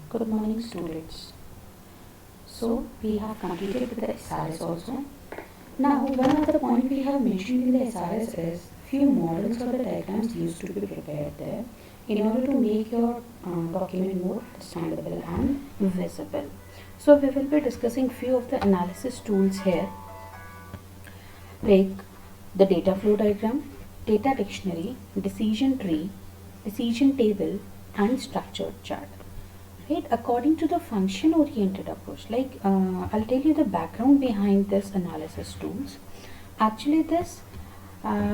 Good morning, students. So we have completed with the SRS also. Now one of the point we have mentioned in the SRS is few models or the diagrams used to be prepared there in order to make your document more understandable and visible. So we will be discussing few of the analysis tools here, like the data flow diagram, data dictionary, decision tree, decision table, and structured chart. Right, according to the function oriented approach, I'll tell you the background behind this analysis tools. Actually, this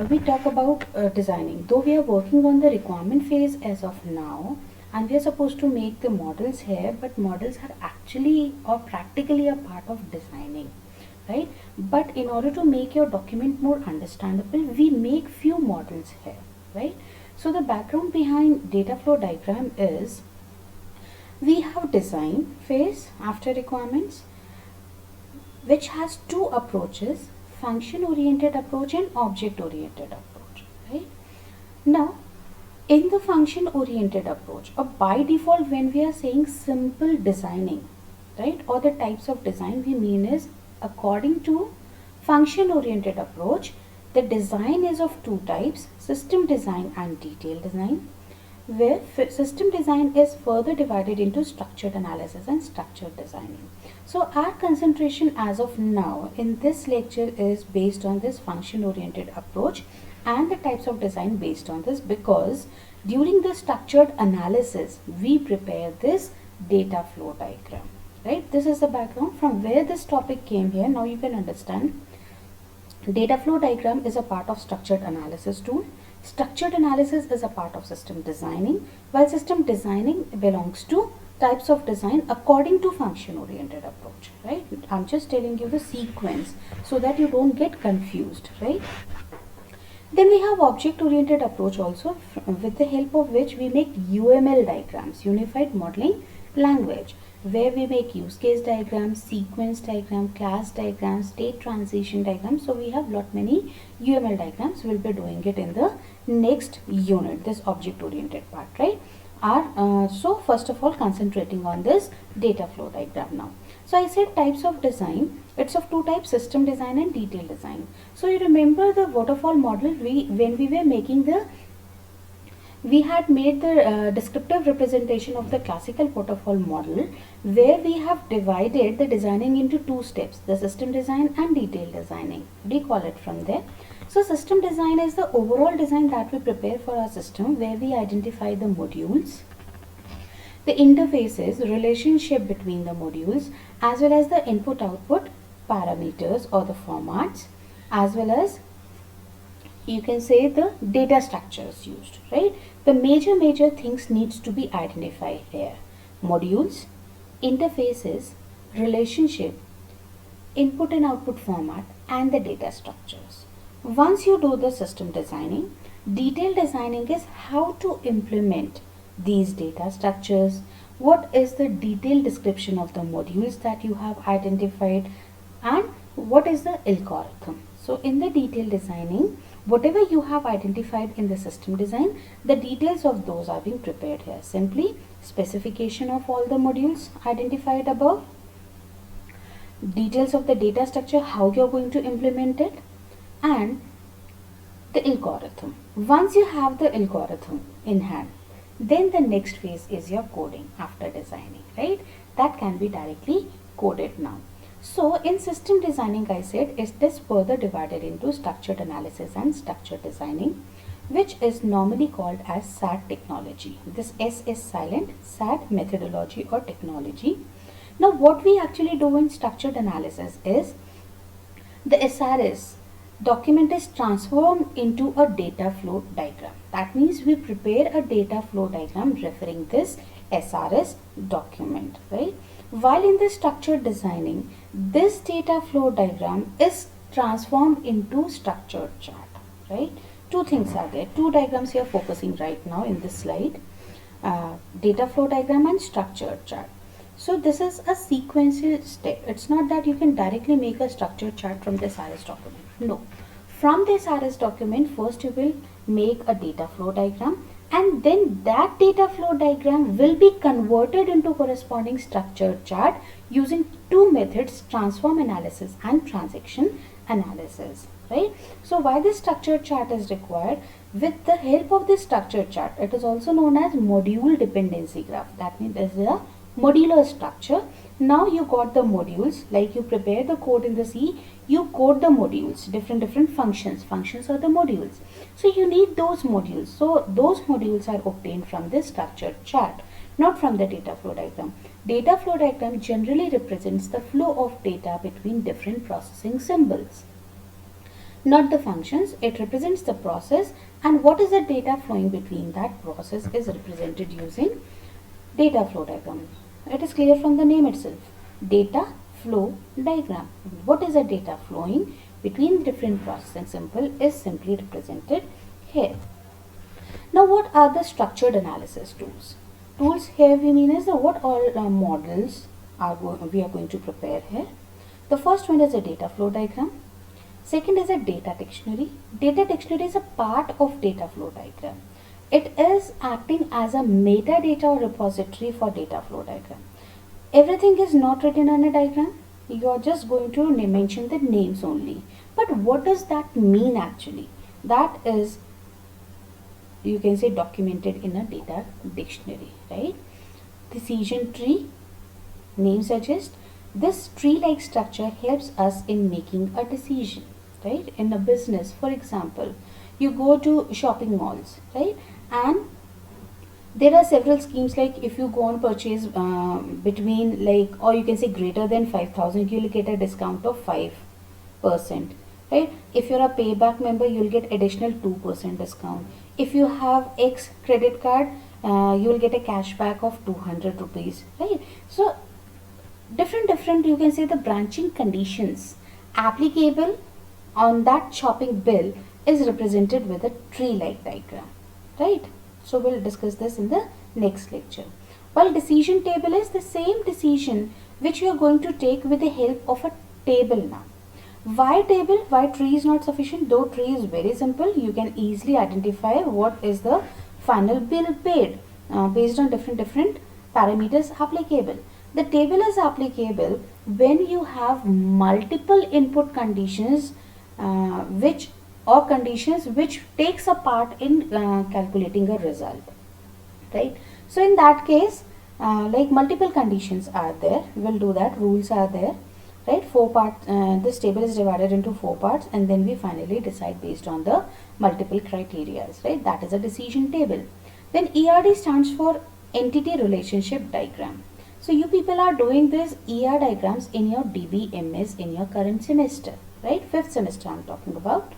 we talk about designing, though we are working on the requirement phase as of now, and we are supposed to make the models here, but models are actually or practically a part of designing, right? But in order to make your document more understandable, we make few models here, right? So the background behind data flow diagram is we have design phase after requirements, which has two approaches: function oriented approach and object oriented approach, right? Now in the function oriented approach, or by default when we are saying simple designing, right, or the types of design we mean is, according to function oriented approach, the design is of two types: system design and detailed design, where system design is further divided into structured analysis and structured designing. So our concentration as of now in this lecture is based on this function oriented approach and the types of design based on this, because during the structured analysis we prepare this data flow diagram, right? This is the background from where this topic came here. Now you can understand data flow diagram is a part of structured analysis tool. Structured analysis is a part of system designing, while system designing belongs to types of design according to function oriented approach, right? I'm just telling you the sequence so that you don't get confused, right? Then we have object oriented approach also, with the help of which we make UML diagrams, unified modeling language, where we make use case diagrams, sequence diagram, class diagrams, state transition diagrams. So we have lot many UML diagrams. We'll be doing it in the next unit, this object oriented part, right? So first of all, concentrating on this data flow diagram now. So I said types of design. It's of two types: system design and detailed design. So you remember the waterfall model, when we were making we had made the descriptive representation of the classical waterfall model, where we have divided the designing into two steps: the system design and detailed designing. Recall it from there. So system design is the overall design that we prepare for our system, where we identify the modules, the interfaces, relationship between the modules, as well as the input output parameters or the formats, as well as you can say the data structures used, right? The major things needs to be identified here: modules, interfaces, relationship, input and output format, and the data structures. Once you do the system designing, detailed designing is how to implement these data structures. What is the detailed description of the modules that you have identified, and what is the algorithm? So in the detailed designing, whatever you have identified in the system design, the details of those are being prepared here. Simply specification of all the modules identified above, details of the data structure, how you are going to implement it, and the algorithm. Once you have the algorithm in hand, then the next phase is your coding after designing, right? That can be directly coded now. So in system designing, I said it is further divided into structured analysis and structured designing, which is normally called as SAT technology. This S is silent, SAT methodology or technology. Now what we actually do in structured analysis is, the SRS document is transformed into a data flow diagram. That means we prepare a data flow diagram referring this SRS document, right? While in the structured designing, this data flow diagram is transformed into structured chart, right? Two things are there, two diagrams we are focusing right now in this slide: data flow diagram and structured chart. So this is a sequential step. It's not that you can directly make a structured chart from this RS document. No. From this RS document, first you will make a data flow diagram, and then that data flow diagram will be converted into corresponding structured chart using two methods, transform analysis and transaction analysis, right? So why this structured chart is required? With the help of this structured chart, it is also known as module dependency graph. That means this is a modular structure. Now you got the modules, like you prepare the code in the C, you code the modules, different functions. Functions are the modules. So you need those modules. So those modules are obtained from this structured chart, not from the data flow diagram. Data flow diagram generally represents the flow of data between different processing symbols, not the functions. It represents the process, and what is the data flowing between that process is represented using data flow diagram. It is clear from the name itself. Data flow diagram. What is the data flowing between different processing symbol is simply represented here. Now what are the structured analysis tools? Tools here we mean is the what all models we are going to prepare here. The first one is a data flow diagram. Second is a data dictionary. Data dictionary is a part of data flow diagram. It is acting as a metadata repository for data flow diagram. Everything is not written on a diagram. You are just going to mention the names only. But what does that mean actually? That is, you can say, documented in a data dictionary, right? Decision tree, name suggests, this tree-like structure helps us in making a decision, right? In a business, for example, you go to shopping malls, right? And there are several schemes, like if you go on purchase between, like, or you can say greater than 5,000, you will get a discount of 5%, right? If you're a payback member, you'll get additional 2% discount. If you have X credit card, you will get a cashback of 200 rupees, right? So different, you can say, the branching conditions applicable on that shopping bill is represented with a tree-like diagram, right? So we'll discuss this in the next lecture. While decision table is the same decision which you are going to take with the help of a table now. Why table? Why tree is not sufficient? Though tree is very simple, you can easily identify what is the final bill paid based on different parameters applicable. The table is applicable when you have multiple input conditions conditions which takes a part in calculating a result, right? So in that case, like multiple conditions are there, we'll do that, rules are there, right? 4 parts, this table is divided into 4 parts, and then we finally decide based on the multiple criterias, right? That is a decision table. Then ERD stands for entity relationship diagram. So you people are doing this ER diagrams in your DBMS in your current semester, right? 5th semester I'm talking about,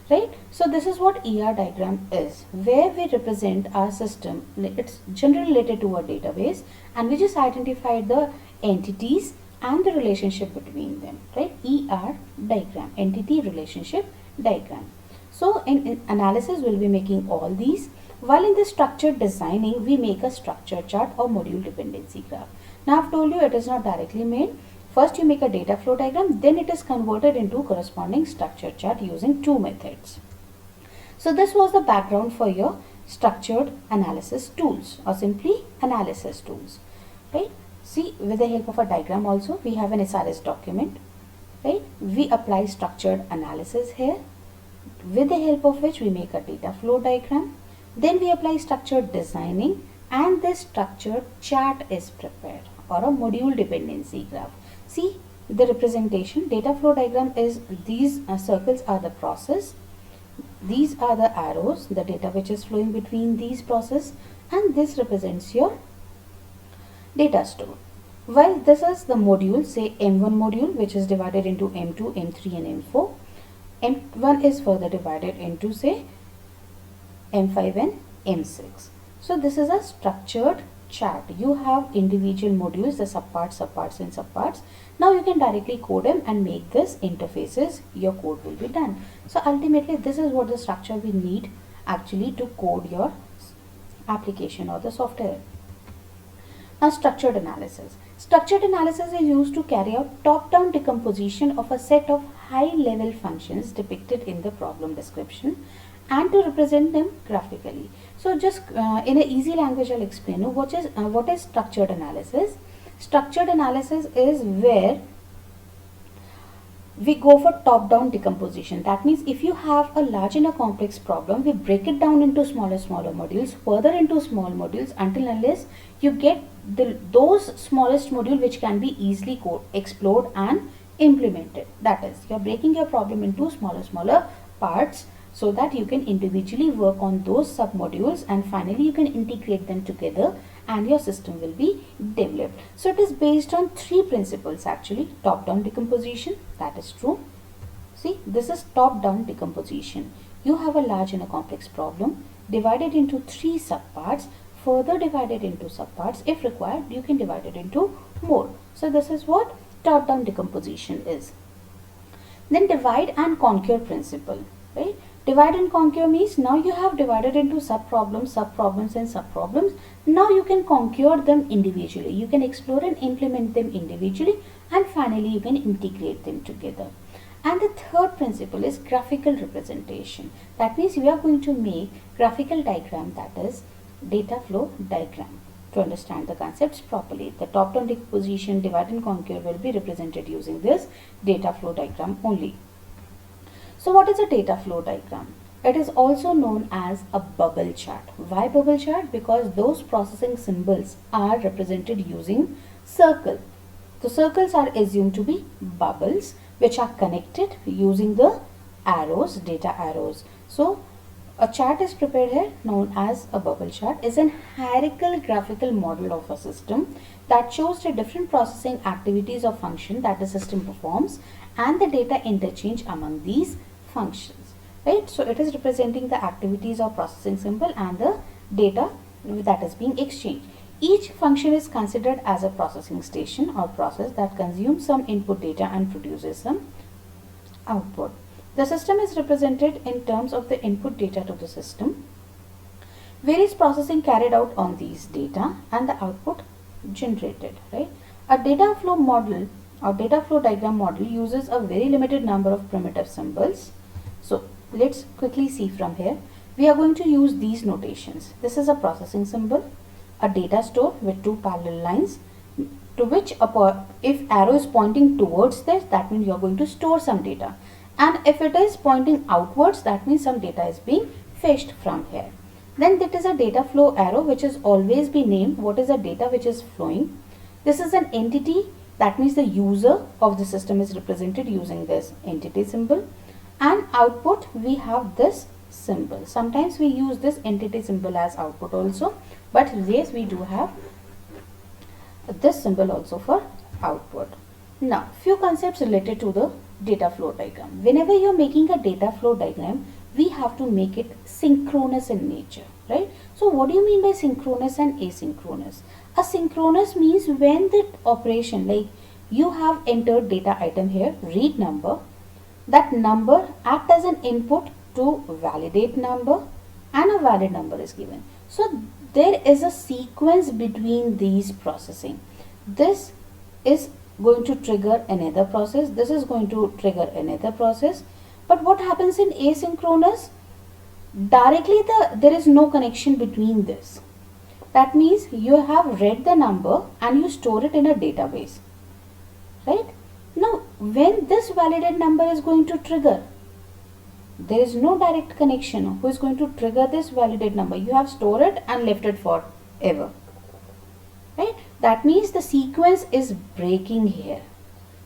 right? So this is what ER diagram is, where we represent our system. It's generally related to a database, and we just identified the entities and the relationship between them, right? ER diagram, entity relationship diagram. So in analysis we'll be making all these, while in the structured designing we make a structure chart or module dependency graph. Now I've told you it is not directly made. First you make a data flow diagram, then it is converted into corresponding structure chart using two methods. So this was the background for your structured analysis tools, or simply analysis tools, right? See, with the help of a diagram also, we have an SRS document, right? We apply structured analysis here, with the help of which we make a data flow diagram. Then we apply structured designing, and this structured chart is prepared, or a module dependency graph. See the representation. Data flow diagram is these circles are the process, these are the arrows, the data which is flowing between these process, and this represents your data store. While this is the module, say M1 module, which is divided into M2, M3 and M4. M1 is further divided into, say, M5 and M6. So this is a structured chart. You have individual modules, the subparts and subparts. Now you can directly code them and make this interfaces. Your code will be done. So ultimately this is what the structure we need actually to code your application or the software. Now structured analysis. Structured analysis is used to carry out top-down decomposition of a set of high-level functions depicted in the problem description, and to represent them graphically. So just in an easy language, I'll explain you what is structured analysis. Structured analysis is where we go for top-down decomposition. That means if you have a large and a complex problem, we break it down into smaller modules, further into small modules, until unless you get those smallest module which can be easily explored and implemented. That is, you are breaking your problem into smaller parts so that you can individually work on those submodules, and finally you can integrate them together and your system will be developed. So it is based on 3 principles actually. Top-down decomposition, that is true. See, this is top-down decomposition. You have a large and a complex problem divided into 3 subparts, further divided into subparts. If required, you can divide it into more. So this is what top-down decomposition is. Then divide and conquer principle, right? Divide and conquer means now you have divided into subproblems and subproblems. Now you can conquer them individually. You can explore and implement them individually, and finally you can integrate them together. And the third principle is graphical representation. That means we are going to make graphical diagram, that is data flow diagram, to understand the concepts properly. The top-down decomposition, divide and conquer will be represented using this data flow diagram only. So what is a data flow diagram? It is also known as a bubble chart. Why bubble chart? Because those processing symbols are represented using circle. The circles are assumed to be bubbles which are connected using the arrows, data arrows. So a chart is prepared here known as a bubble chart, is an hierarchical graphical model of a system that shows the different processing activities or function that the system performs and the data interchange among these functions, right? So it is representing the activities of processing symbol and the data that is being exchanged. Each function is considered as a processing station or process that consumes some input data and produces some output. The system is represented in terms of the input data to the system, various processing carried out on these data, and the output generated, right? A data flow model or data flow diagram model uses a very limited number of primitive symbols. So let's quickly see from here. We are going to use these notations. This is a processing symbol, a data store with 2 parallel lines to which if arrow is pointing towards this, that means you are going to store some data, and if it is pointing outwards, that means some data is being fetched from here. Then that is a data flow arrow which is always be named what is the data which is flowing. This is an entity, that means the user of the system is represented using this entity symbol, and output we have this symbol. Sometimes we use this entity symbol as output also, but yes, we do have this symbol also for output. Now few concepts related to the data flow diagram. Whenever you are making a data flow diagram, we have to make it synchronous in nature, right? So what do you mean by synchronous and asynchronous? A synchronous means when the operation, like you have entered data item here, read number, that number act as an input to validate number, and a valid number is given. So there is a sequence between these processing. This is going to trigger another process, this is going to trigger another process. But what happens in asynchronous? Directly there is no connection between this. That means you have read the number and you store it in a database, right? Now when this validated number is going to trigger, there is no direct connection. Who is going to trigger this validated number? You have stored it and left it forever, right? That means the sequence is breaking here.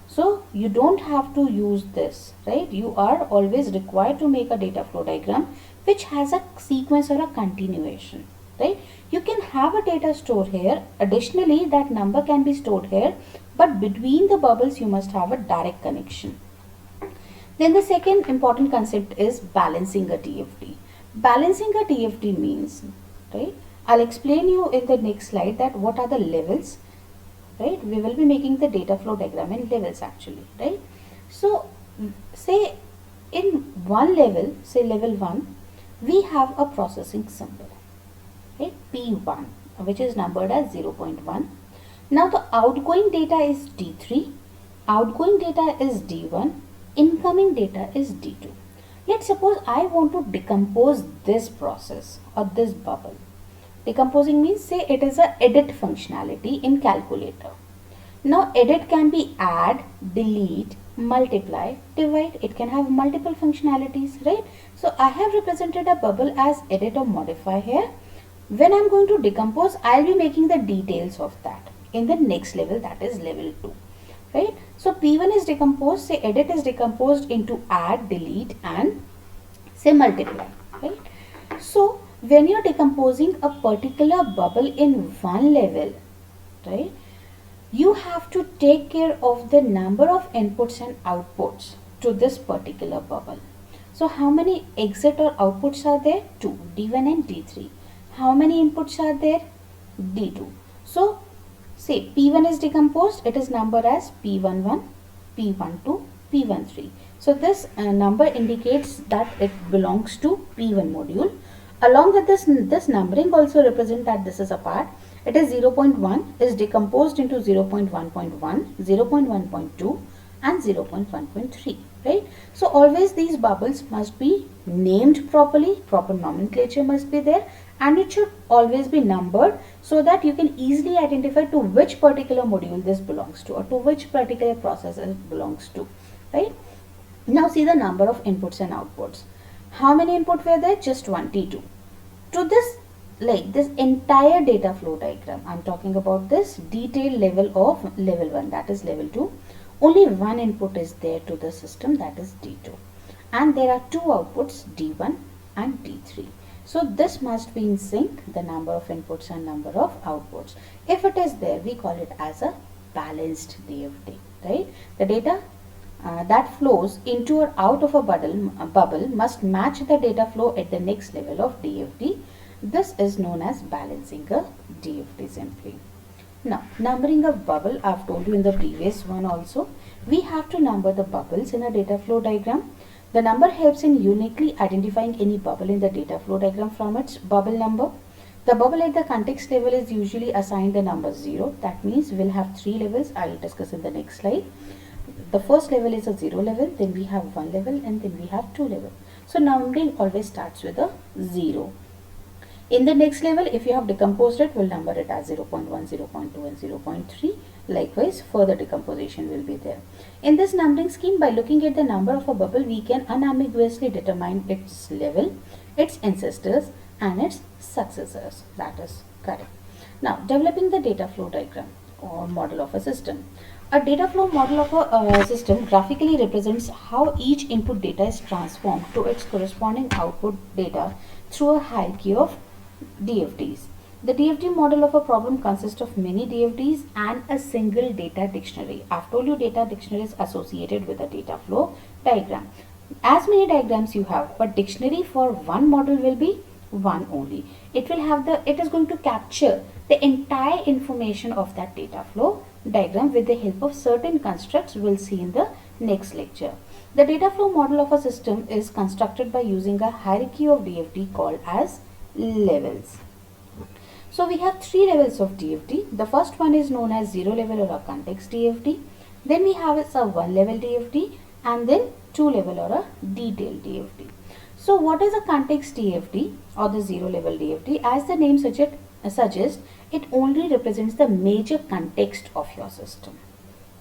So you don't have to use this, right? You are always required to make a data flow diagram which has a sequence or a continuation, right? You can have a data store here. Additionally, that number can be stored here, but between the bubbles you must have a direct connection. Then the second important concept is balancing a TFD. Balancing a TFD means, right? I'll explain you in the next slide that what are the levels, right? We will be making the data flow diagram in levels actually, right? So say in one level, say level 1, we have a processing symbol, right? P1, which is numbered as 0.1. Now the outgoing data is D3, outgoing data is D1, incoming data is D2. Let's suppose I want to decompose this process or this bubble. Decomposing means, say it is a edit functionality in calculator. Now edit can be add, delete, multiply, divide. It can have multiple functionalities, right? So I have represented a bubble as edit or modify here. When I am going to decompose, I will be making the details of that in the next level, that is level 2. Right? So P1 is decomposed, say edit is decomposed into add, delete and say multiply. Right? So when you are decomposing a particular bubble in one level, right, you have to take care of the number of inputs and outputs to this particular bubble. So how many exit or outputs are there? 2, D1 and D3. How many inputs are there? D2. So say P1 is decomposed, it is numbered as P11, P12, P13. So this number indicates that it belongs to P1 module. Along with this numbering also represent that this is a part. It is 0.1 is decomposed into 0.1.1, 0.1.2 and 0.1.3. Right? So always these bubbles must be named properly, proper nomenclature must be there, and it should always be numbered so that you can easily identify to which particular module this belongs to or to which particular process it belongs to. Right? Now see the number of inputs and outputs. How many input were there? Just 22. To this, like this entire data flow diagram, I am talking about this detailed level of level 1, that is level 2. Only one input is there to the system, that is D2. And there are two outputs, D1 and D3. So this must be in sync, the number of inputs and number of outputs. If it is there, we call it as a balanced DFT, right? The data that flows into or out of a bubble must match the data flow at the next level of DFT. This is known as balancing a DFT simply. Now, numbering a bubble, I have told you in the previous one also. We have to number the bubbles in a data flow diagram. The number helps in uniquely identifying any bubble in the data flow diagram from its bubble number. The bubble at the context level is usually assigned the number 0. That means we'll have 3 levels. I will discuss in the next slide. The first level is a 0 level, then we have 1 level and then we have 2 level. So numbering always starts with a 0. In the next level, if you have decomposed it, we'll number it as 0.1, 0.2 and 0.3. Likewise, further decomposition will be there. In this numbering scheme, by looking at the number of a bubble, we can unambiguously determine its level, its ancestors and its successors. That is correct. Now, developing the data flow diagram or model of a system. A data flow model of a system graphically represents how each input data is transformed to its corresponding output data through a hierarchy of DFTs. The DFT model of a problem consists of many DFTs and a single data dictionary. I've told you data dictionary is associated with a data flow diagram. As many diagrams you have, but dictionary for one model will be one only. It is going to capture the entire information of that data flow diagram with the help of certain constructs we'll see in the next lecture. The data flow model of a system is constructed by using a hierarchy of DFT called as levels. So we have 3 levels of DFT. The first one is known as 0 level or a context DFT. Then we have a 1 level DFT and then 2 level or a detailed DFT. So what is a context DFT or the 0 level DFT? As the name suggests, it only represents the major context of your system.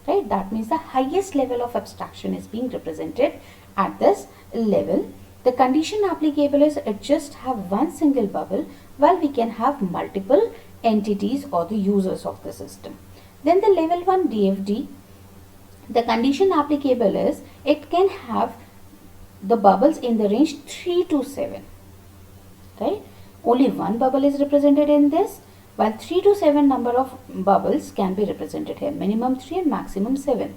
Right? That means the highest level of abstraction is being represented at this level. The condition applicable is it just have one single bubble, while we can have multiple entities or the users of the system. Then the level 1 DFT, the condition applicable is it can have the bubbles in the range 3 to 7. Right? Only one bubble is represented in this, while 3 to 7 number of bubbles can be represented here, minimum 3 and maximum 7.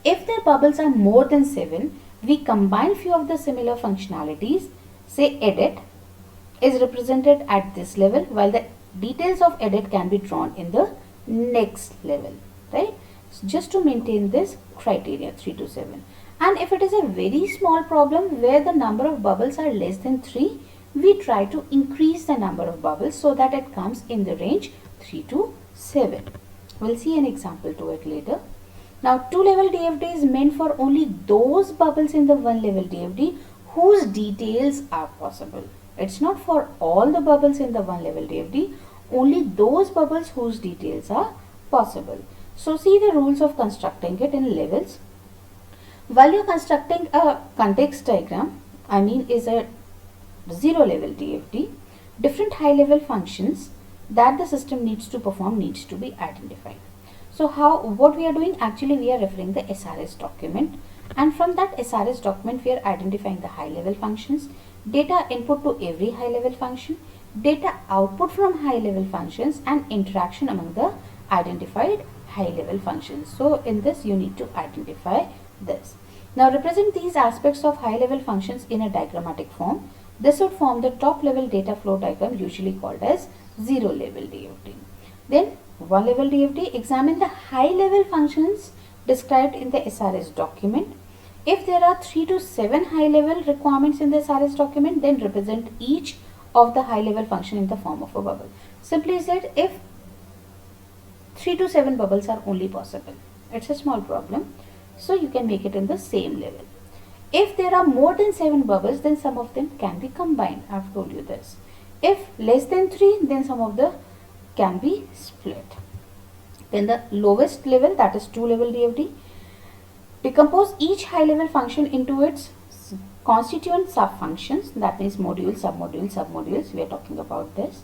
If the bubbles are more than 7, we combine few of the similar functionalities. Say edit is represented at this level, while the details of edit can be drawn in the next level, right? So just to maintain this criteria 3 to 7. And if it is a very small problem where the number of bubbles are less than 3, we try to increase the number of bubbles so that it comes in the range 3 to 7. We'll see an example to it later. Now 2 level DFT is meant for only those bubbles in the 1 level DFT whose details are possible. It's not for all the bubbles in the one level DFT, only those bubbles whose details are possible. So see the rules of constructing it in levels. While you're constructing a context diagram, is a 0 level DFT, different high level functions that the system needs to perform needs to be identified. So what we are doing, actually we are referring the SRS document, and from that SRS document we are identifying the high level functions, data input to every high level function, data output from high level functions, and interaction among the identified high level functions. So in this you need to identify this. Now represent these aspects of high level functions in a diagrammatic form. This would form the top level data flow diagram, usually called as 0 level DFT. Then 1 level DFT, examine the high level functions described in the SRS document. If there are 3 to 7 high level requirements in the SRS document, then represent each of the high level function in the form of a bubble. Simply said, if 3 to 7 bubbles are only possible, it's a small problem, so you can make it in the same level. If there are more than 7 bubbles, then some of them can be combined. I've told you this. If less than 3, then some of the can be split. Then the lowest level, that is 2 level DFT, decompose each high level function into its constituent sub functions, that means modules, submodules, we are talking about this.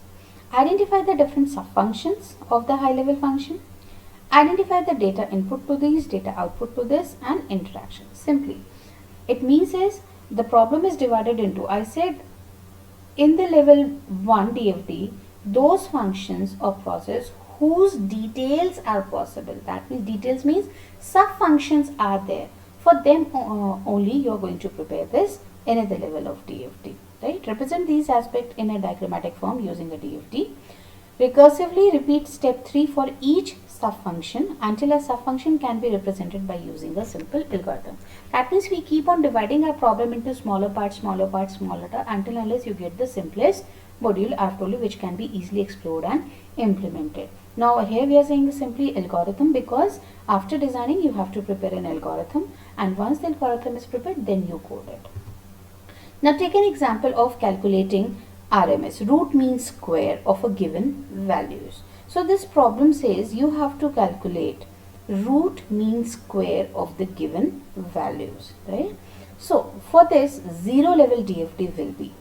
Identify the different sub functions of the high level function. Identify the data input to these, data output to this, and interaction. Simply, it means is the problem is divided into, I said in the level 1 DFT, those functions or process whose details are possible. That means details means sub functions are there. For them only you are going to prepare this in the level of DFT. Right? Represent these aspects in a diagrammatic form using a DFT. Recursively repeat step 3 for each subfunction until a subfunction can be represented by using a simple algorithm. That means we keep on dividing our problem into smaller parts until unless you get the simplest module I've told you, which can be easily explored and implemented. Now here we are saying simply algorithm because after designing you have to prepare an algorithm, and once the algorithm is prepared, then you code it. Now take an example of calculating RMS, root mean square of a given values. So this problem says you have to calculate root mean square of the given values, right? So for this 0 level DFT will be,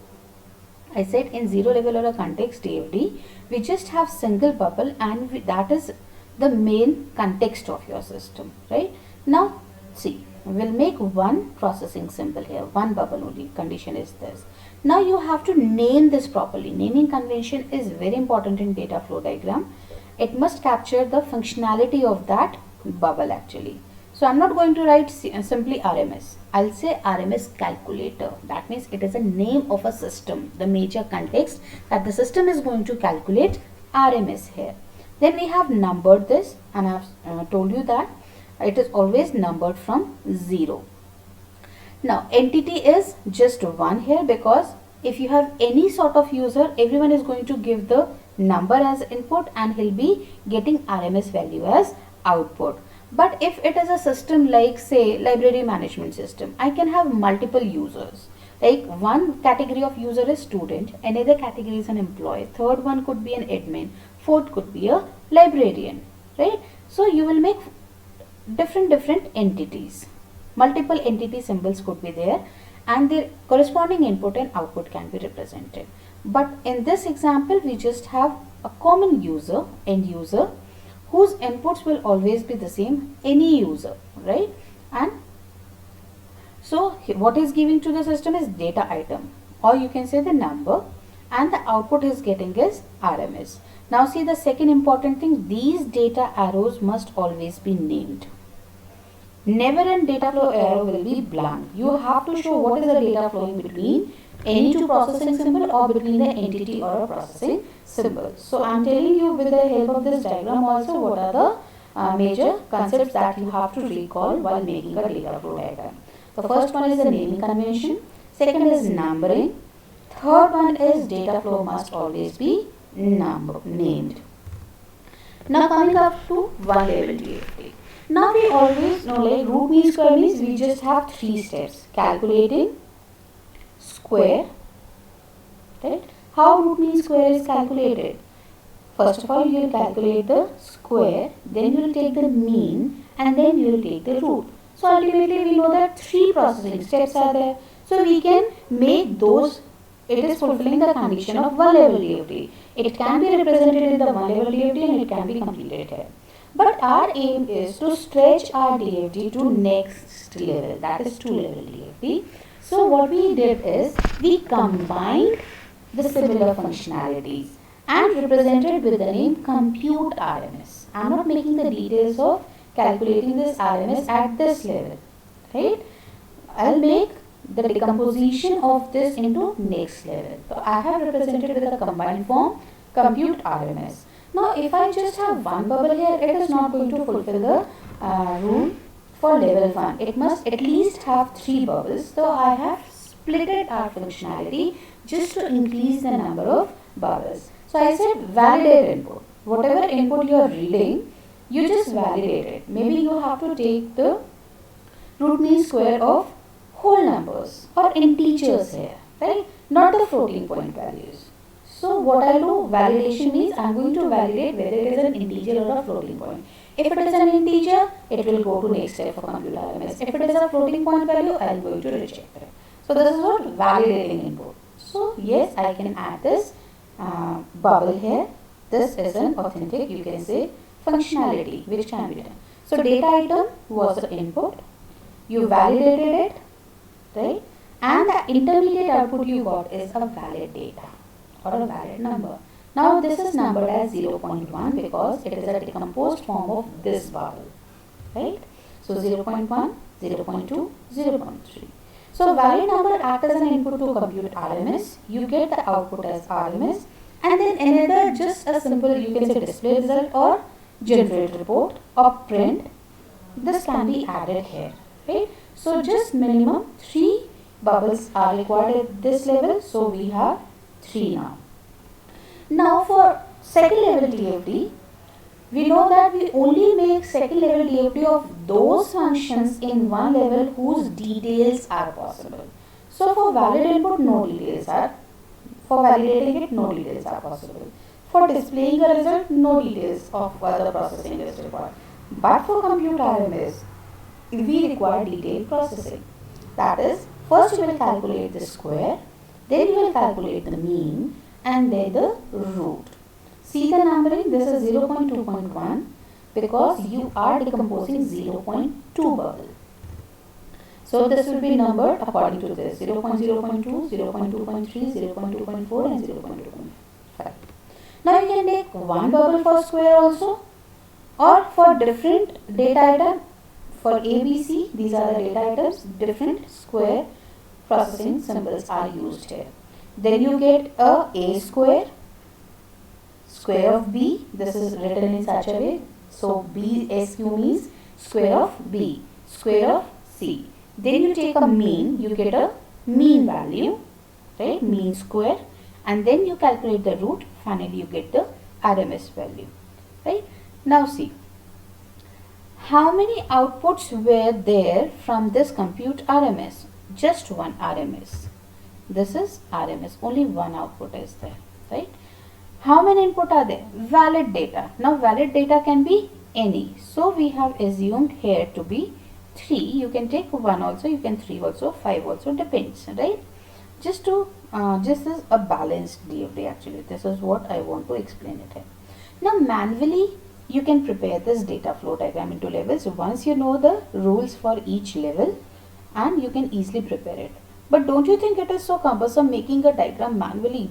I said in 0 level or a context DFT, we just have single bubble and that is the main context of your system, right? Now see, we'll make one processing symbol here, one bubble only, condition is this. Now you have to name this properly. Naming convention is very important in data flow diagram. It must capture the functionality of that bubble actually. So I'm not going to write simply RMS. I'll say RMS calculator. That means it is a name of a system, the major context that the system is going to calculate RMS here. Then we have numbered this, and I've told you that it is always numbered from 0. Now entity is just 1 here because if you have any sort of user, everyone is going to give the number as input and he'll be getting RMS value as output. But if it is a system like say library management system, I can have multiple users. Like one category of user is student, another category is an employee, third one could be an admin, fourth could be a librarian, right? So you will make different entities. Multiple entity symbols could be there and their corresponding input and output can be represented. But in this example, we just have a common user, end user, whose inputs will always be the same, any user, right? And so what is giving to the system is data item, or you can say the number, and the output is getting is RMS. Now see the second important thing, these data arrows must always be named. Never an data flow arrow will be blank. You have to show what is the data flowing between any two processing symbol or between the entity or a processing symbol. So I am telling you with the help of this diagram also what are the major concepts that you have to recall while making a data flow diagram. The first one is the naming convention, second is numbering, third one is data flow must always be named. Now coming up to 1 level DFT. Now we always know like root mean square means we just have 3 steps: calculating, square, right? How root mean square is calculated? First of all, you will calculate the square, then you will take the mean, and then you will take the root. So ultimately we know that 3 processing steps are there. So we can make those, it is fulfilling the condition of one level DFT. It can be represented in the one level DFT and it can be completed here. But our aim is to stretch our DFT to next level, that is 2 level DFT. So what we did is we combined the similar functionalities and represented with the name compute RMS. I am not making the details of calculating this RMS at this level, right? I will make the decomposition of this into next level. So I have represented with a combined form compute RMS. Now if I just have one bubble here, it is not going to fulfill the rule for level 1. It must at least have 3 bubbles. So I have splitted our functionality just to increase the number of bubbles. So I said validate input. Whatever input you are reading, you just validate it. Maybe you have to take the root mean square of whole numbers or integers here, right? Not the floating point values. So what I do, validation means I am going to validate whether it is an integer or a floating point. If it is an integer, it will go to next step for compute RMS. If it is a floating point value, I am going to reject it. So this is what validating input. So yes, I can add this bubble here. This is an authentic, you can say, functionality which can be done. So data item was the input, you validated it, right? And the intermediate output you got is a valid data or a valid number. Now this is numbered as 0.1 because it is a decomposed form of this bubble, right? So 0.1, 0.2, 0.3. So valid number acts as an input to compute RMS. You get the output as RMS, and then another just a simple, you can say, display result or generate report or print. This can be added here, right? So just minimum 3 bubbles are required at this level. So we have 3 now. Now for second level DFT, we know that we only make second level DFT of those functions in one level whose details are possible. So for valid input, no details are. For validating it, no details are possible. For displaying a result, no details of other processing is required. But for compute RMS, we require detailed processing. That is, first you will calculate the square, then you will calculate the mean, and then the root. See the numbering, this is 0.2.1 because you are decomposing 0.2 bubble. So this will be numbered according to this 0.0.2, 0.2.3, 0.2.4 and 0.2.5. Now you can take one bubble for square also, or for different data item. For ABC, these are the data items, different square processing symbols are used here. Then you get a square, square of b, this is written in such a way. So BSQ means square of b, square of c. Then you take a mean, you get a mean value, right, mean square, and then you calculate the root, finally you get the RMS value, right. Now see, how many outputs were there from this compute RMS? Just one RMS. This is RMS, only one output is there, right. How many input are there? Valid data. Now valid data can be any. So we have assumed here to be 3. You can take 1 also, you can 3 also, 5 also, depends, right. Just to, this is a balanced DFT actually. This is what I want to explain it here. Now manually, you can prepare this data flow diagram into levels once you know the rules for each level, and you can easily prepare it. But don't you think it is so cumbersome making a diagram manually?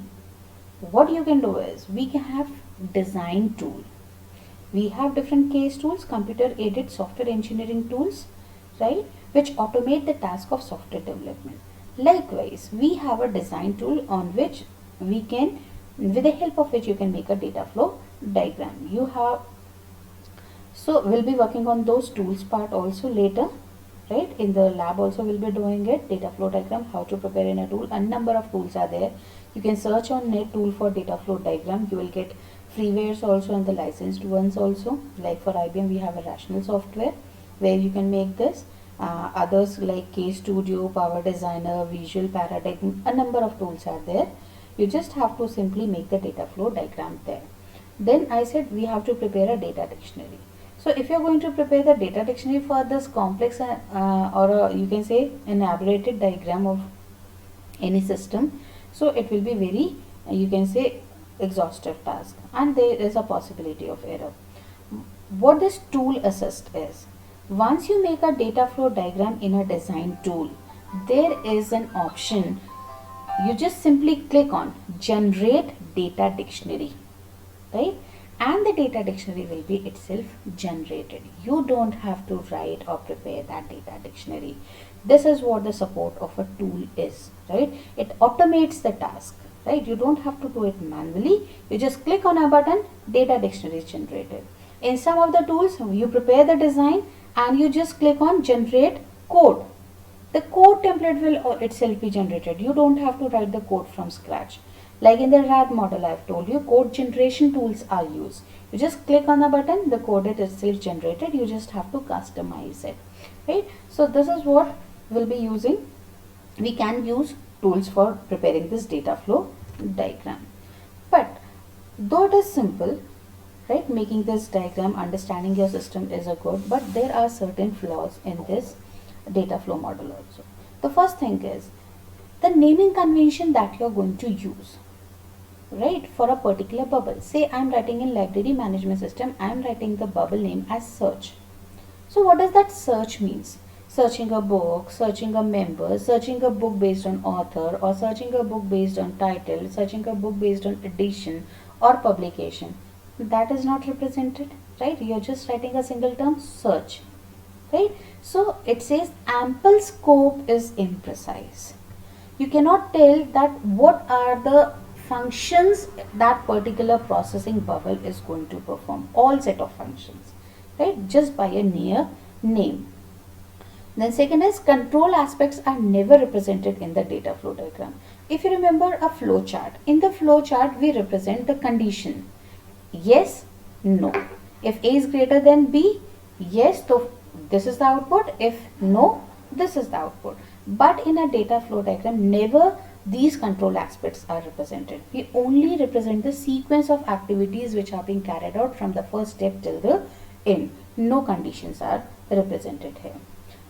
What you can do is, we can have design tool. We have different case tools, computer aided software engineering tools, right, which automate the task of software development. Likewise, we have a design tool on which we can, with the help of which you can make a data flow diagram. You have, so we'll be working on those tools part also later, right. In the lab also we'll be doing it, data flow diagram, how to prepare in a tool. A number of tools are there. You can search on net tool for data flow diagram. You will get freewares also and the licensed ones also. Like for IBM, we have a rational software where you can make this, Others like KStudio, Power Designer, Visual Paradigm, a number of tools are there. You just have to simply make the data flow diagram there. Then I said we have to prepare a data dictionary. So if you're going to prepare the data dictionary for this complex you can say an elaborated diagram of any system, so it will be very you can say exhaustive task, and there is a possibility of error. What this tool assist is, once you make a data flow diagram in a design tool, there is an option. You just simply click on generate data dictionary, right? And the data dictionary will be itself generated. You don't have to write or prepare that data dictionary. This is what the support of a tool is, right? It automates the task, right? You don't have to do it manually. You just click on a button, data dictionary is generated. In some of the tools, you prepare the design and you just click on generate code. The code template will itself be generated. You don't have to write the code from scratch. Like in the RAD model, I've told you, code generation tools are used. You just click on the button, the code is itself generated. You just have to customize it, right? So this is what we'll be using. We can use tools for preparing this data flow diagram. But though it is simple, right, making this diagram, understanding your system is a good, but there are certain flaws in this data flow model also. The first thing is the naming convention that you're going to use, right, for a particular bubble. Say I'm writing in library management system, I'm writing the bubble name as search. So what does that search means? Searching a book, searching a member, searching a book based on author, or searching a book based on title, searching a book based on edition or publication. That is not represented, right? You're just writing a single term search, right? So it says ample scope is imprecise. You cannot tell that what are the functions that particular processing bubble is going to perform, all set of functions, right, just by a mere name. Then second is control aspects are never represented in the data flow diagram. If you remember a flow chart, in the flow chart we represent the condition. Yes, no. If A is greater than B, yes, so this is the output. If no, this is the output. But in a data flow diagram, never these control aspects are represented. We only represent the sequence of activities which are being carried out from the first step till the end. No conditions are represented here.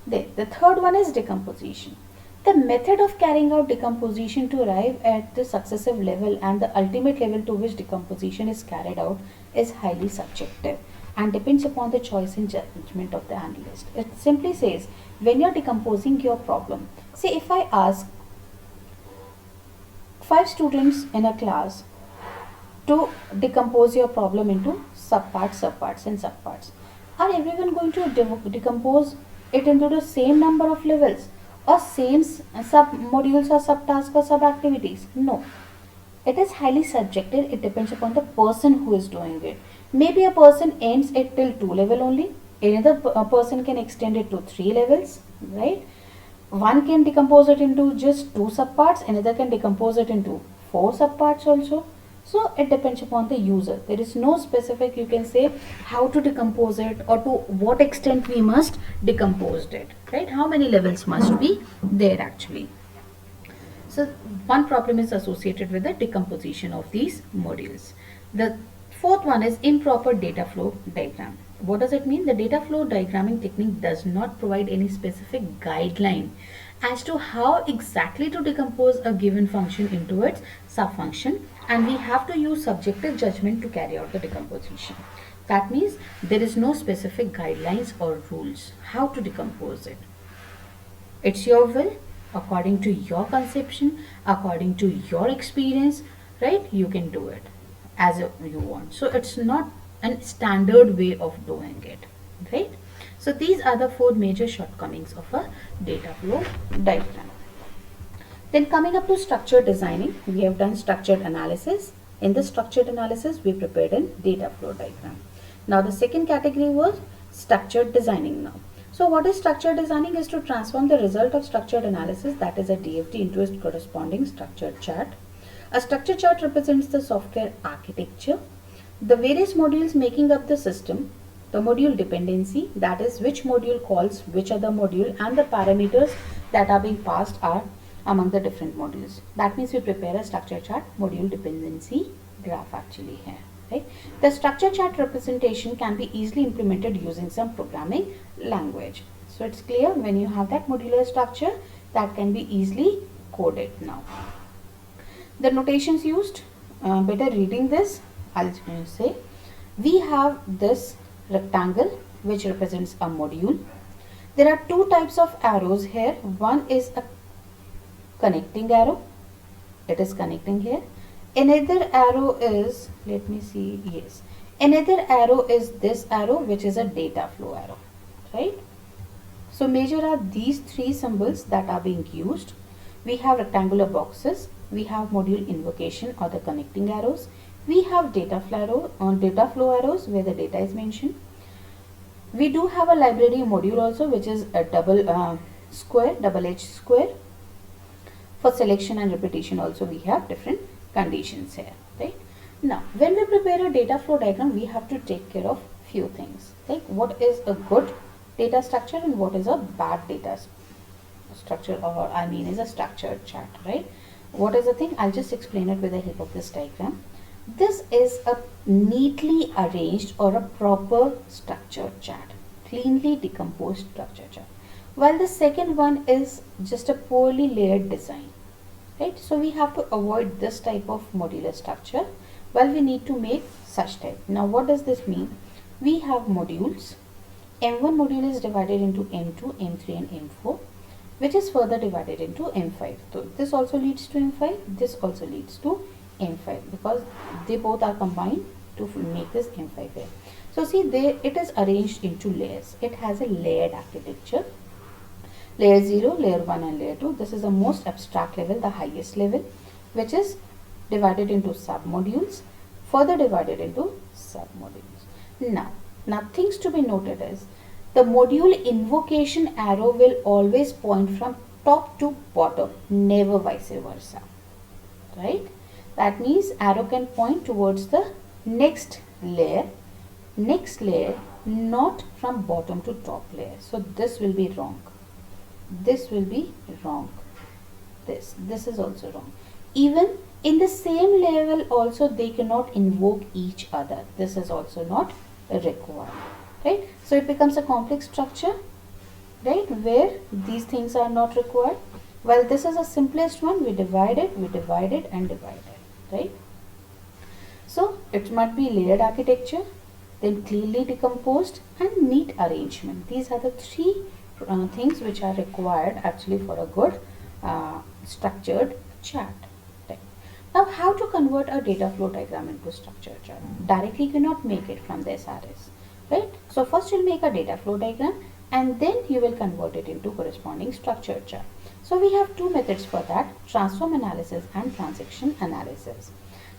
Then the third one is decomposition. The method of carrying out decomposition to arrive at the successive level and the ultimate level to which decomposition is carried out is highly subjective and depends upon the choice and judgment of the analyst. It simply says when you're decomposing your problem, say if I ask 5 students in a class to decompose your problem into subparts and subparts, are everyone going to decompose it into the same number of levels or same sub modules or subtasks or sub activities? No. It is highly subjective. It depends upon the person who is doing it. Maybe a person ends it till 2 level only. Another person can extend it to 3 levels, right? One can decompose it into just 2 subparts. Another can decompose it into 4 subparts also. So it depends upon the user. There is no specific, you can say, how to decompose it or to what extent we must decompose it, right? How many levels must be there actually. So one problem is associated with the decomposition of these modules. The fourth one is improper data flow diagram. What does it mean? The data flow diagramming technique does not provide any specific guideline as to how exactly to decompose a given function into its subfunction, and we have to use subjective judgment to carry out the decomposition. That means there is no specific guidelines or rules how to decompose it. It's your will, according to your conception, according to your experience, right? You can do it as you want. So it's not a standard way of doing it, right? So these are the 4 major shortcomings of a data flow diagram. Then coming up to structured designing, we have done structured analysis. In the structured analysis, we prepared a data flow diagram. Now the second category was structured designing now. So what is structured designing is to transform the result of structured analysis, that is a DFT, into a corresponding structured chart. A structure chart represents the software architecture, the various modules making up the system, the module dependency, that is which module calls which other module, and the parameters that are being passed are among the different modules. That means we prepare a structure chart module dependency graph actually here, right? The structure chart representation can be easily implemented using some programming language. So it's clear, when you have that modular structure, that can be easily coded now. The notations used, better reading this, I'll say we have this rectangle which represents a module. There are two types of arrows here. One is a connecting arrow, it is connecting here. Another arrow is, let me see, yes, another arrow is this arrow which is a data flow arrow, right? So major are these three symbols that are being used. We have rectangular boxes, we have module invocation or the connecting arrows, we have data flow arrows where the data is mentioned. We do have a library module also, which is a double-edged square. For selection and repetition also we have different conditions here, right? Now when we prepare a data flow diagram, we have to take care of few things, like what is a good data structure and what is a bad data structure, or I mean is a structured chart, right? What is the thing? I'll just explain it with the help of this diagram. This is a neatly arranged or a proper structured chart, cleanly decomposed structure chart, while the second one is just a poorly layered design, right? So we have to avoid this type of modular structure while we need to make such type. Now what does this mean? We have modules. M1 module is divided into M2, M3 and M4, which is further divided into M5. So this also leads to M5, this also leads to M5, because they both are combined to make this M5 here. So see, there it is arranged into layers. It has a layered architecture. Layer 0, layer 1 and layer 2. This is the most abstract level, the highest level, which is divided into sub-modules, further divided into sub-modules. Now things to be noted is, the module invocation arrow will always point from top to bottom, never vice versa, right? That means arrow can point towards the next layer, not from bottom to top layer. So this will be wrong. This will be wrong. This is also wrong. Even in the same level also they cannot invoke each other. This is also not required, right? So it becomes a complex structure, right, where these things are not required. While this is the simplest one, we divided and divided, right? So it might be layered architecture, then cleanly decomposed and neat arrangement. These are the three things which are required actually for a good structured chart. Right. Now how to convert a data flow diagram into structured chart? Directly you cannot make it from the SRS, right? So first you'll make a data flow diagram and then you will convert it into corresponding structured chart. So we have two methods for that, transform analysis and transaction analysis.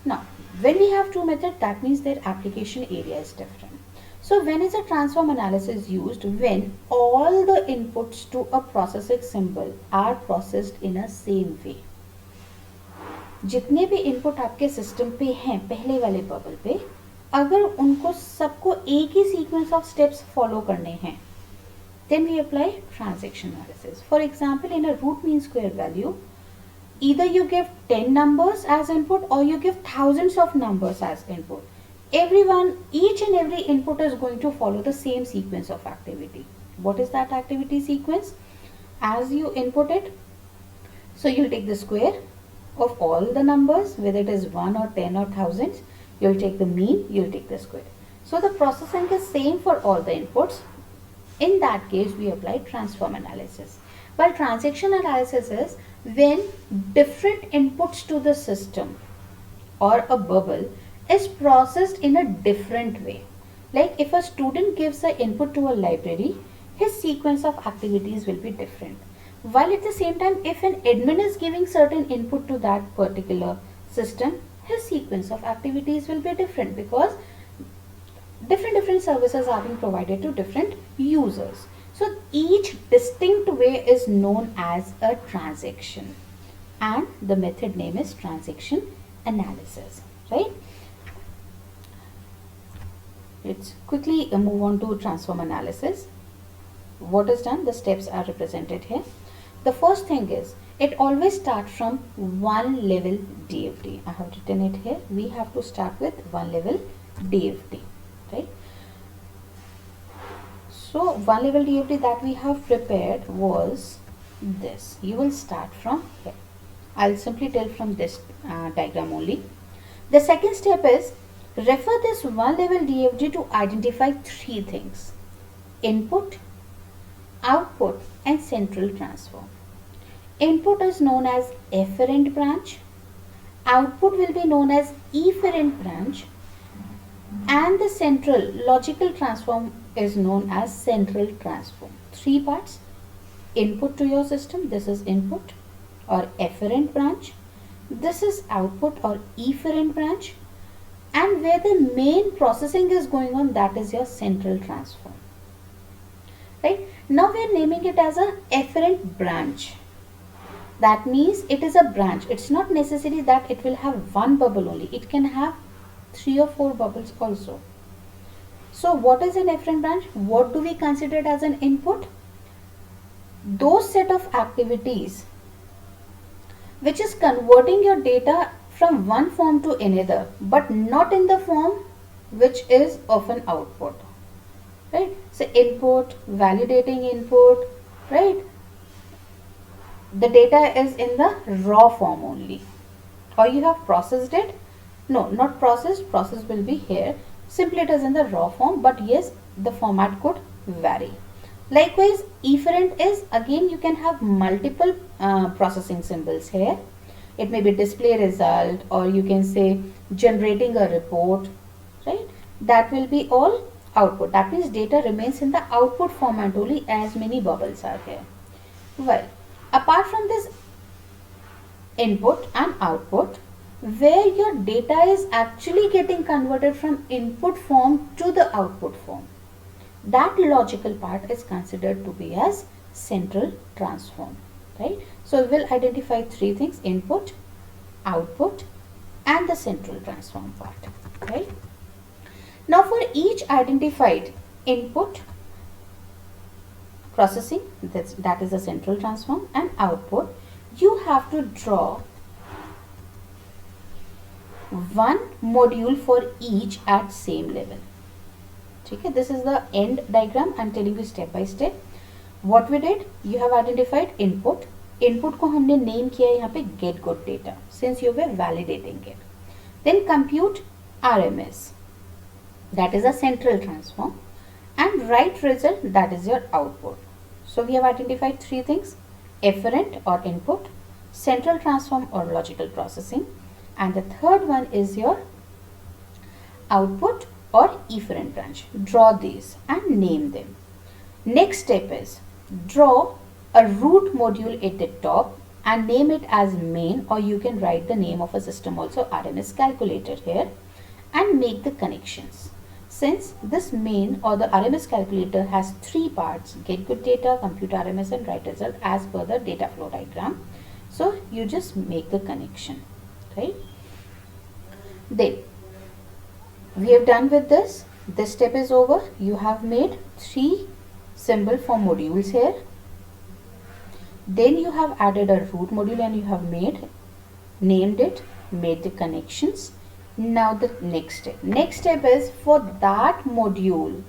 Now when we have two methods, that means their application area is different. So when is a transform analysis used? When all the inputs to a processing symbol are processed in a same way. जितने भी input आपके system पे हैं पहले वाले bubble पे, अगर उनको सबको एक ही सीक्वेंस ऑफ स्टेप्स फॉलो करने हैं, then we apply transaction analysis. For example, in a root mean square value, either you give 10 numbers as input or you give thousands of numbers as input. Each and every input is going to follow the same sequence of activity. What is that activity sequence? As you input it, so you'll take the square of all the numbers, whether it is 1 or 10 or thousands, you'll take the mean, you'll take the square. So the processing is same for all the inputs. In that case, we apply transform analysis. While transaction analysis is when different inputs to the system or a bubble is processed in a different way. Like if a student gives an input to a library, his sequence of activities will be different. While at the same time, if an admin is giving certain input to that particular system, his sequence of activities will be different, because different services are being provided to different users. So each distinct way is known as a transaction, and the method name is transaction analysis, right? let's quickly move on to transform analysis. What is done? The steps are represented here. The first thing is, it always starts from one level DFT. I have written it here. We have to start with one level DFT, right? So one level DFT that we have prepared was this. You will start from here. I'll simply tell from this diagram only. The second step is, refer this one level DFT to identify three things: input, output and central transform. Input is known as efferent branch, output will be known as efferent branch, and the central logical transform is known as central transform. Three parts: input to your system, this is input or efferent branch, this is output or efferent branch, and where the main processing is going on, that is your central transform. Right? Now we are naming it as a efferent branch. That means it is a branch. It's not necessary that it will have one bubble only. It can have 3 or 4 bubbles also. So what is an efferent branch? What do we consider it as an input? Those set of activities which is converting your data from one form to another, but not in the form which is of an output. Right? So input, validating input, right? The data is in the raw form only. Or you have processed it. No, not processed. Process will be here. Simply it is in the raw form, but yes, the format could vary. Likewise, efferent is, again you can have multiple processing symbols here. It may be display result, or you can say generating a report, right? That will be all output. That means data remains in the output format only, as many bubbles are here. Well, apart from this input and output, where your data is actually getting converted from input form to the output form, that logical part is considered to be as central transform, right? So we will identify three things: input, output and the central transform part, right? Now for each identified input, processing, that is a central transform, and output, you have to draw one module for each at same level. Okay, this is the end diagram. I'm telling you step by step. What we did, you have identified input. Input को हमने name किया है यहाँ पे get good data, since you were validating it. Then compute RMS, that is a central transform, and write result, that is your output. So we have identified three things: efferent or input, central transform or logical processing, and the third one is your output or efferent branch. Draw these and name them. Next step is, draw a root module at the top and name it as main, or you can write the name of a system also, RMS calculator here, and make the connections. Since this main or the RMS calculator has three parts: get good data, compute RMS and write result, as per the data flow diagram. So you just make the connection, right? Then we have done with this. This step is over. You have made three symbol for modules here. Then you have added a root module and you have named it, made the connections. Now the next step. Next step is, for that module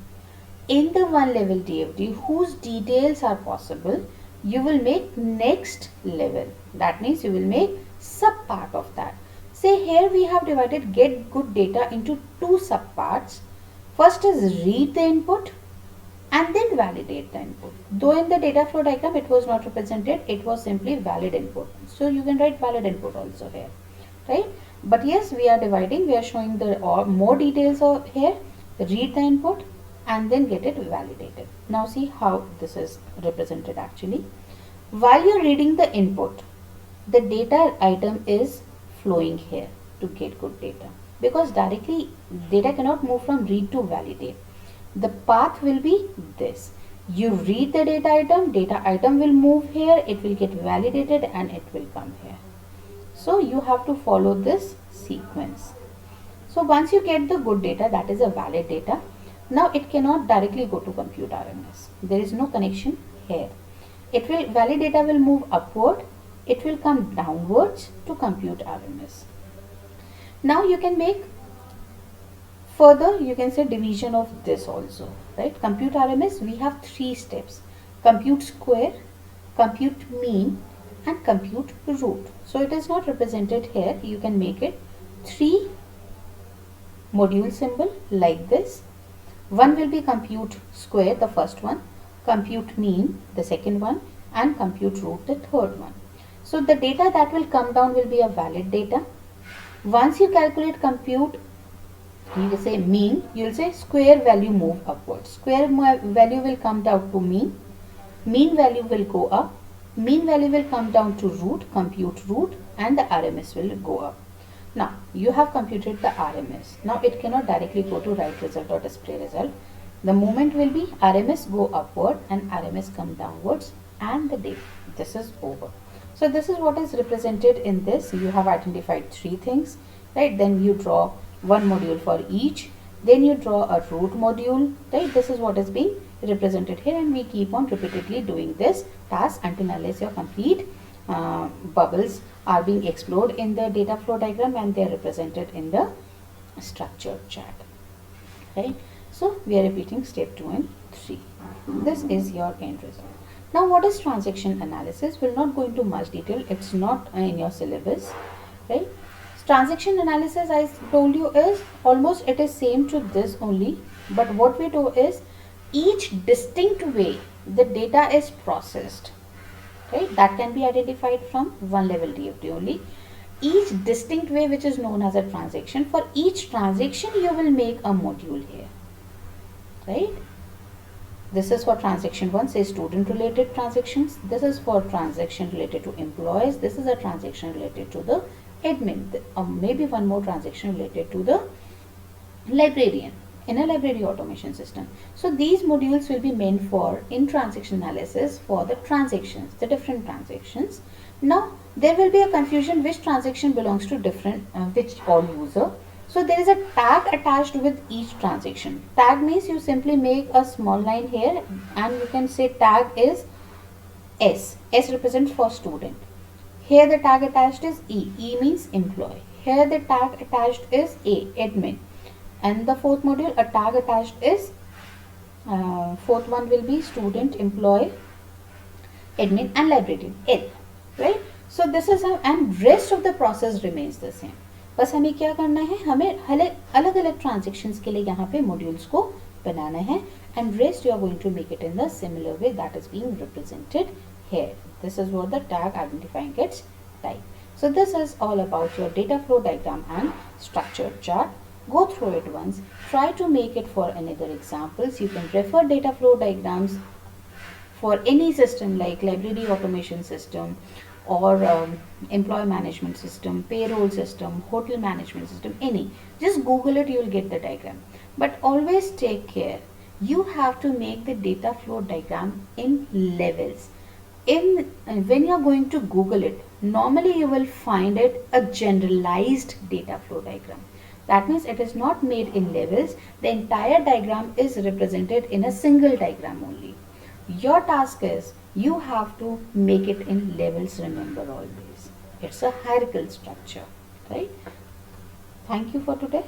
in the one level DFT whose details are possible, you will make next level. That means you will make sub part of that. Say here we have divided get good data into two sub parts. First is read the input and then validate the input. Though in the data flow diagram it was not represented, it was simply valid input. So you can write valid input also here, right? But yes, we are dividing, we are showing the more details of here. Read the input and then get it validated. Now see how this is represented actually. While you are reading the input, the data item is flowing here to get good data, because directly data cannot move from read to validate. The path will be this: you read the data item will move here, it will get validated and it will come here. So you have to follow this sequence. So once you get the good data, that is a valid data, Now it cannot directly go to compute RMS. There is no connection here. Valid data will move upward. It will come downwards to compute RMS. Now you can make further, you can say division of this also, right? Compute RMS, we have 3 steps: compute square, compute mean, and compute root. So it is not represented here. You can make it 3 module symbol like this. One will be compute square, the first one, compute mean, the second one, and compute root, the third one. So the data that will come down will be a valid data. Once you calculate compute, you will say mean, you will say square value move upwards. Square value will come down to mean value will go up, mean value will come down to root, compute root, and the RMS will go up. Now you have computed the RMS. Now it cannot directly go to write result or display result. The movement will be RMS go upward and RMS come downwards, and the date. This is over. So this is what is represented in this. You have identified 3 things, right? Then you draw one module for each. Then you draw a root module, right? This is what is being represented here, and we keep on repeatedly doing this task until unless your complete bubbles are being explored in the data flow diagram and they are represented in the structured chart, right? So we are repeating step 2 and 3. This is your end result. Now what is transaction analysis? We'll not go into much detail. It's not in your syllabus, right? Transaction analysis, I told you, is almost it is same to this only, but what we do is each distinct way the data is processed, right? That can be identified from one level DFT only. Each distinct way which is known as a transaction. For each transaction you will make a module here, right? This is for transaction 1, say student related transactions. This is for transaction related to employees. This is a transaction related to the admin, or maybe one more transaction related to the librarian in a library automation system. So these modules will be meant for in transaction analysis for the transactions, the different transactions. Now there will be a confusion which transaction belongs to different which all user. So there is a tag attached with each transaction. Tag means you simply make a small line here and you can say tag is S. S represents for student. Here the tag attached is E. E means employee. Here the tag attached is A, admin. And the fourth module, a tag attached is, fourth one will be student, employee, admin and librarian, L, right? So this is how, and rest of the process remains the same. बस हमें क्या करना है, हमें अलग अलग transactions के लिए यहाँ पे modules को बनाना है, and rest you are going to make it in the similar way that is being represented here. This is what the tag identifying its type. So this is all about your data flow diagram and structured chart. Go through it once. Try to make it for another examples. You can refer data flow diagrams for any system like library automation system or employee management system, payroll system, hotel management system, any. Just Google it, you will get the diagram. But always take care. You have to make the data flow diagram in levels. When you are going to Google it, normally you will find it a generalized data flow diagram. That means it is not made in levels. The entire diagram is represented in a single diagram only. Your task is you have to make it in levels, remember always. It's a hierarchical structure, right? Thank you for today.